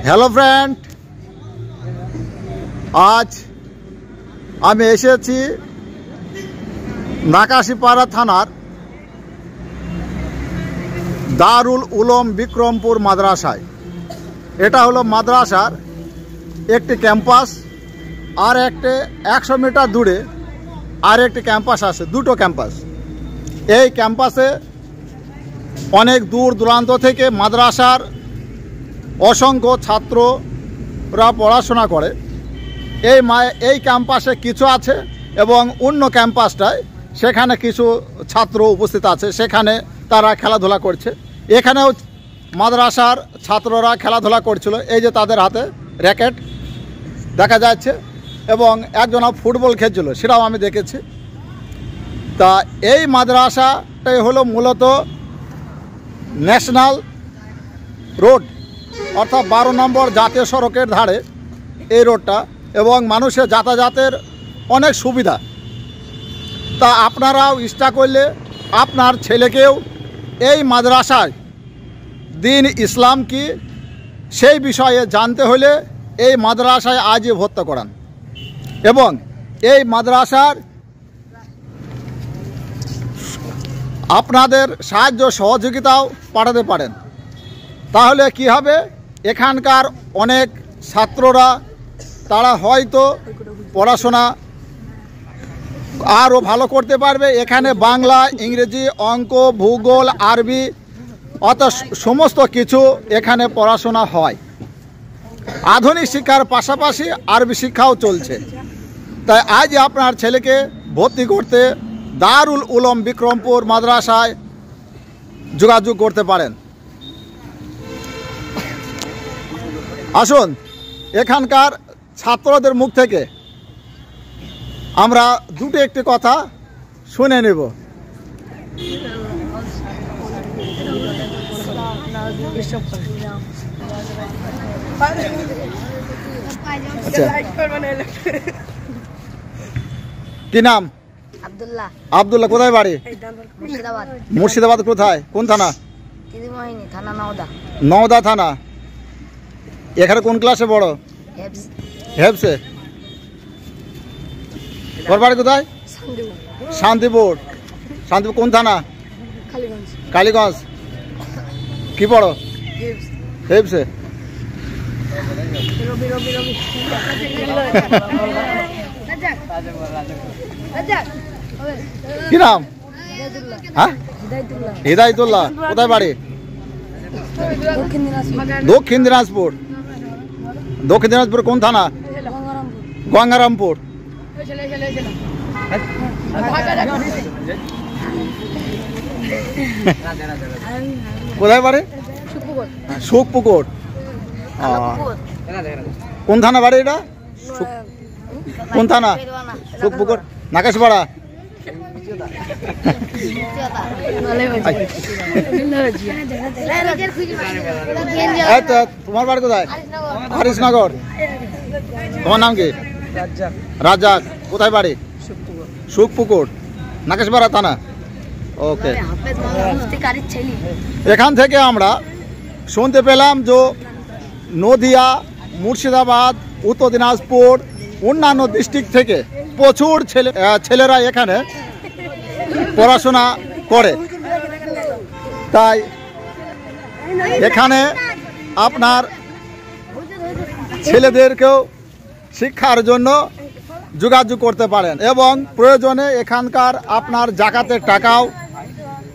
Hello friend, আজ আমি এসেছি নাকাশিপাড়া থানার দারুল উলুম বিক্রমপুর মাদ্রাসায়। এটা হলো মাদ্রাসার একটি ক্যাম্পাস, আর একটি 100 মিটার দূরে আর একটি ক্যাম্পাস আছে, দুটো ক্যাম্পাস। এই ক্যাম্পাসে অনেক দূর দূরান্ত থেকে মাদ্রাসার অসংখ্য ছাত্ররা পড়াশোনা করে। এই ক্যাম্পাসে কিছু আছে এবং অন্য ক্যাম্পাসটায় সেখানে কিছু ছাত্র উপস্থিত আছে, সেখানে তারা খেলাধুলা করছে। এখানেও মাদ্রাসার ছাত্ররা খেলাধুলা করছিল। এই যে তাদের হাতে র্যাকেট দেখা যাচ্ছে এবং একজন ফুটবল খেলছিল, সেটাও আমি দেখেছি। তা এই মাদ্রাসাটাই হলো মূলত ন্যাশনাল রোড, অর্থাৎ 12 নম্বর জাতীয় সড়কের ধারে এই রোডটা, এবং মানুষের যাতায়াতের অনেক সুবিধা। তা আপনারাও ইচ্ছা করলে আপনার ছেলেকেও এই মাদ্রাসায় দিন ইসলাম কি সেই বিষয়ে জানতে হলে এই মাদ্রাসায় আজই ভর্তি করান, এবং এই মাদ্রাসার আপনাদের সাহায্য সহযোগিতাও পাঠাতে পারেন। তাহলে কি হবে, এখানকার অনেক ছাত্ররা তারা হয়তো পড়াশোনা আরও ভালো করতে পারবে। এখানে বাংলা, ইংরেজি, অঙ্ক, ভূগোল, আরবি অর্থাৎ সমস্ত কিছু এখানে পড়াশোনা হয়। আধুনিক শিক্ষার পাশাপাশি আরবি শিক্ষাও চলছে। তাই আজ আপনার ছেলেকে ভর্তি করতে দারুল উলুম বিক্রমপুর মাদ্রাসায় যোগাযোগ করতে পারেন। আসুন এখানকার ছাত্রদের মুখ থেকে আমরা দুটো একটি কথা শুনে নেব। কি নাম? আব্দুল্লাহ। আব্দুল্লাহ, কোথায় বাড়ি? মুর্শিদাবাদ। মুর্শিদাবাদ কোথায়, কোন থানা? দিদিমোহিনী থানা, নওদা। নওদা থানা। এখানে কোন ক্লাসে বড়? হেবসে। তোর বাড়ি কোথায়? শান্তিপুর। শান্তিপুর কোন থানা? কালীগঞ্জ। কি পড়ো? হেবসে। কি নাম? হ্যাঁ, হিদায়তুল্লাহ। কোথায় বাড়ি? দক্ষিণ দিনাজপুর। দক্ষিণ দিনাজপুর কোন থানা? গঙ্গারামপুর। কোথায় বাড়ি? সুখপুকুর। কোন থানা বাড়ি এটা? কোন থানা? সুখপুকুর, নাকাশিপাড়া। তোমার বাড়ি কোথায়? হরিশনগর। তোমার নাম কি? রাজ্জাক। কোথায় বাড়ি? সুখপুকুর, নাকাশিপাড়া থানা। ওকে। এখান থেকে আমরা শুনতে পেলাম যে নদিয়া, মুর্শিদাবাদ, উত্তর দিনাজপুর, অন্যান্য ডিস্ট্রিক্ট থেকে প্রচুর ছেলেরা এখানে পড়াশোনা করে। তাই এখানে আপনার ছেলেদেরকেও শিক্ষার জন্য যোগাযোগ করতে পারেন, এবং প্রয়োজনে এখানকার আপনার জাকাতের টাকাও,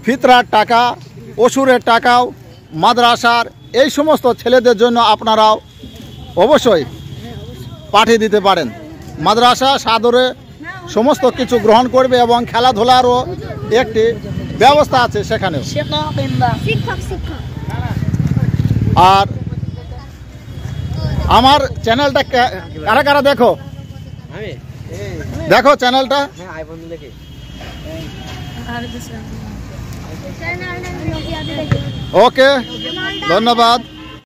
ফিতরার টাকা, ওসুরের টাকাও মাদ্রাসার এই সমস্ত ছেলেদের জন্য আপনারাও অবশ্যই পাঠিয়ে দিতে পারেন। মাদ্রাসা সাদরে সমস্ত কিছু গ্রহণ করবে এবং খেলাধুলারও একটি ব্যবস্থা আছে সেখানে। আর আমার চ্যানেলটা কারা কারা দেখো? দেখো চ্যানেলটা। ওকে, ধন্যবাদ।